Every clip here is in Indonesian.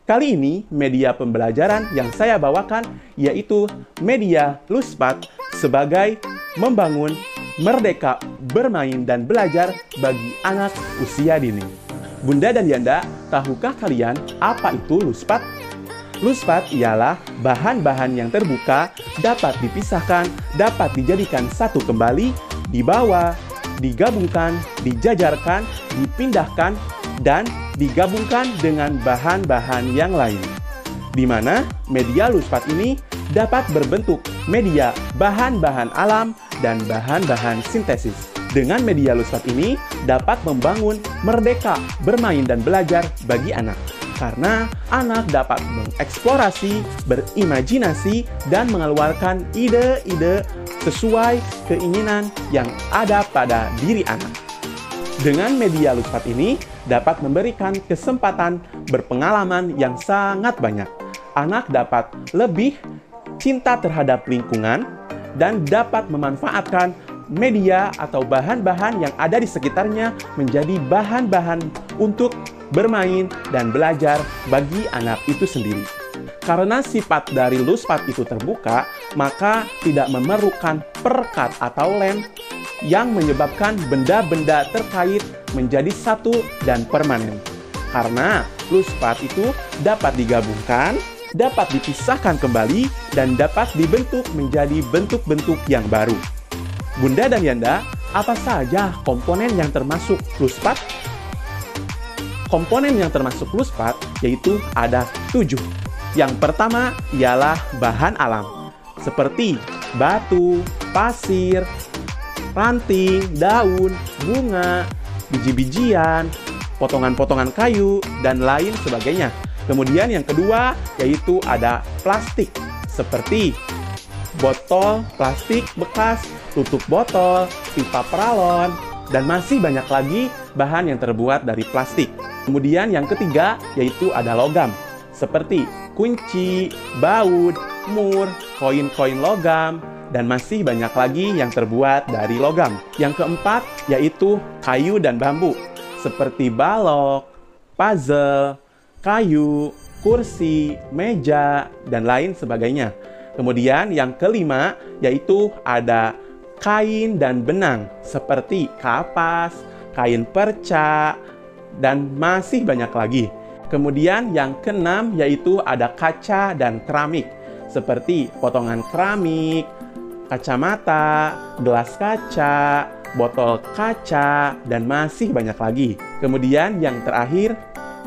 Kali ini media pembelajaran yang saya bawakan yaitu media Luspat sebagai membangun merdeka bermain dan belajar bagi anak usia dini. Bunda dan Yanda, tahukah kalian apa itu Luspat? Luspat ialah bahan-bahan yang terbuka, dapat dipisahkan, dapat dijadikan satu kembali, dibawa, digabungkan, dijajarkan, dipindahkan, dan digabungkan dengan bahan-bahan yang lain. Di mana media Luspat ini dapat berbentuk media bahan-bahan alam dan bahan-bahan sintesis. Dengan media Luspat ini dapat membangun merdeka bermain dan belajar bagi anak. Karena anak dapat mengeksplorasi, berimajinasi, dan mengeluarkan ide-ide sesuai keinginan yang ada pada diri anak. Dengan media Luspat ini dapat memberikan kesempatan berpengalaman yang sangat banyak. Anak dapat lebih cinta terhadap lingkungan dan dapat memanfaatkan media atau bahan-bahan yang ada di sekitarnya menjadi bahan-bahan untuk bermain dan belajar bagi anak itu sendiri. Karena sifat dari Luspat itu terbuka, maka tidak memerlukan perekat atau lem yang menyebabkan benda-benda terkait menjadi satu dan permanen. Karena Luspat itu dapat digabungkan, dapat dipisahkan kembali, dan dapat dibentuk menjadi bentuk-bentuk yang baru. Bunda dan Yanda, apa saja komponen yang termasuk Luspat? Komponen yang termasuk Luspat yaitu ada 7. Yang pertama ialah bahan alam, seperti batu, pasir, ranting, daun, bunga, biji-bijian, potongan-potongan kayu, dan lain sebagainya. Kemudian yang kedua yaitu ada plastik, seperti botol plastik bekas, tutup botol, pipa paralon, dan masih banyak lagi bahan yang terbuat dari plastik. Kemudian yang ketiga yaitu ada logam, seperti kunci, baut, mur, koin-koin logam, dan masih banyak lagi yang terbuat dari logam. Yang keempat yaitu kayu dan bambu, seperti balok, puzzle, kayu, kursi, meja, dan lain sebagainya. Kemudian yang kelima yaitu ada kain dan benang, seperti kapas, kain perca, dan masih banyak lagi. Kemudian yang keenam yaitu ada kaca dan keramik, seperti potongan keramik, kacamata, gelas kaca, botol kaca, dan masih banyak lagi. Kemudian yang terakhir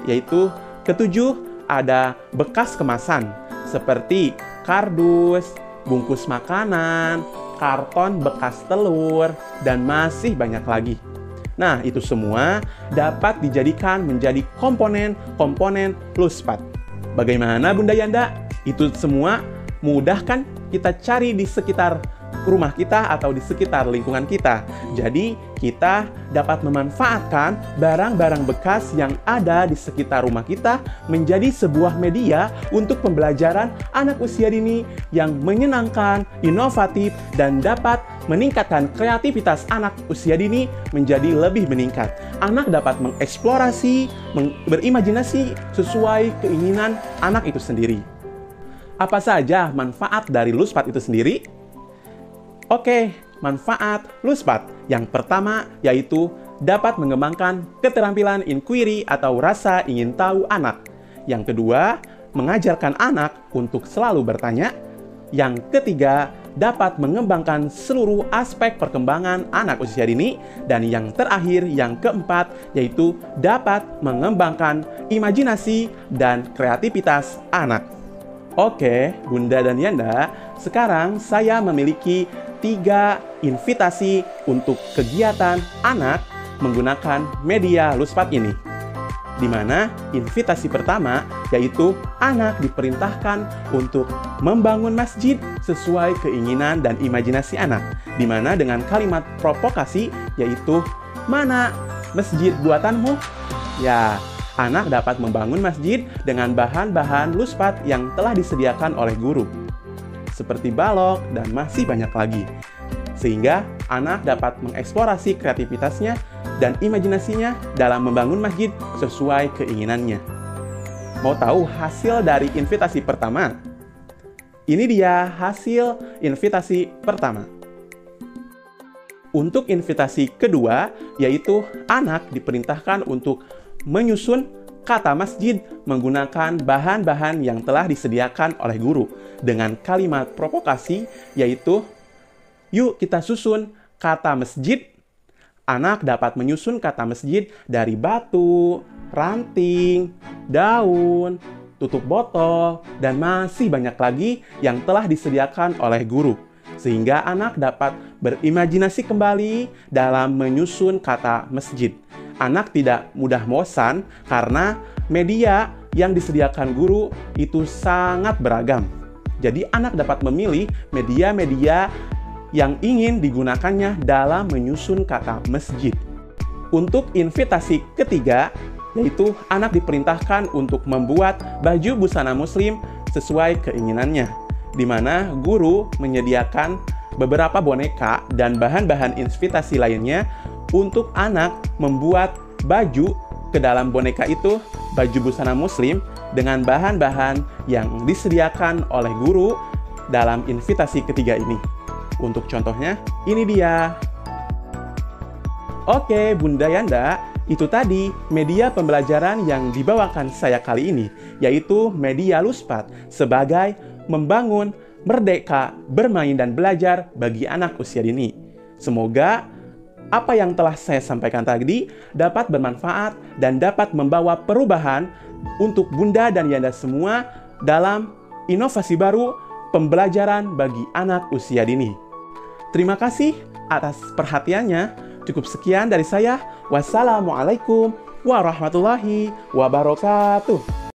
yaitu ketujuh ada bekas kemasan, seperti kardus, bungkus makanan, karton bekas telur, dan masih banyak lagi. Nah, itu semua dapat dijadikan menjadi komponen-komponen Luspat. Bagaimana Bunda Yanda? Itu semua mudah kan kita cari di sekitar rumah kita atau di sekitar lingkungan kita. Jadi, kita dapat memanfaatkan barang-barang bekas yang ada di sekitar rumah kita menjadi sebuah media untuk pembelajaran anak usia dini yang menyenangkan, inovatif, dan dapat meningkatkan kreativitas anak usia dini menjadi lebih meningkat. Anak dapat mengeksplorasi, berimajinasi sesuai keinginan anak itu sendiri. Apa saja manfaat dari Luspat itu sendiri? Oke, manfaat Luspat. Yang pertama yaitu dapat mengembangkan keterampilan inquiry atau rasa ingin tahu anak. Yang kedua, mengajarkan anak untuk selalu bertanya. Yang ketiga, dapat mengembangkan seluruh aspek perkembangan anak usia dini. Dan yang terakhir, yang keempat, yaitu dapat mengembangkan imajinasi dan kreativitas anak. Oke, Bunda dan Yanda, sekarang saya memiliki 3 invitasi untuk kegiatan anak menggunakan media Luspat ini. Di mana invitasi pertama yaitu anak diperintahkan untuk membangun masjid sesuai keinginan dan imajinasi anak. Di mana dengan kalimat provokasi yaitu, "Mana masjid buatanmu?" Ya, anak dapat membangun masjid dengan bahan-bahan Luspat yang telah disediakan oleh guru, seperti balok dan masih banyak lagi. Sehingga anak dapat mengeksplorasi kreativitasnya dan imajinasinya dalam membangun masjid sesuai keinginannya. Mau tahu hasil dari invitasi pertama? Ini dia hasil invitasi pertama. Untuk invitasi kedua, yaitu anak diperintahkan untuk menyusun kata masjid menggunakan bahan-bahan yang telah disediakan oleh guru dengan kalimat provokasi, yaitu yuk kita susun kata masjid. Anak dapat menyusun kata masjid dari batu, ranting, daun, tutup botol, dan masih banyak lagi yang telah disediakan oleh guru. Sehingga anak dapat berimajinasi kembali dalam menyusun kata masjid. Anak tidak mudah bosan karena media yang disediakan guru itu sangat beragam. Jadi anak dapat memilih media-media yang ingin digunakannya dalam menyusun kata masjid. Untuk invitasi ketiga, yaitu anak diperintahkan untuk membuat baju busana muslim sesuai keinginannya, di mana guru menyediakan beberapa boneka dan bahan-bahan invitasi lainnya untuk anak membuat baju ke dalam boneka itu, baju busana muslim dengan bahan-bahan yang disediakan oleh guru dalam invitasi ketiga ini. Untuk contohnya, ini dia. Oke, Bunda Yanda, itu tadi media pembelajaran yang dibawakan saya kali ini, yaitu media Luspat sebagai membangun merdeka, bermain dan belajar bagi anak usia dini. Semoga apa yang telah saya sampaikan tadi dapat bermanfaat dan dapat membawa perubahan untuk Bunda dan Yanda semua dalam inovasi baru pembelajaran bagi anak usia dini. Terima kasih atas perhatiannya. Cukup sekian dari saya. Wassalamualaikum warahmatullahi wabarakatuh.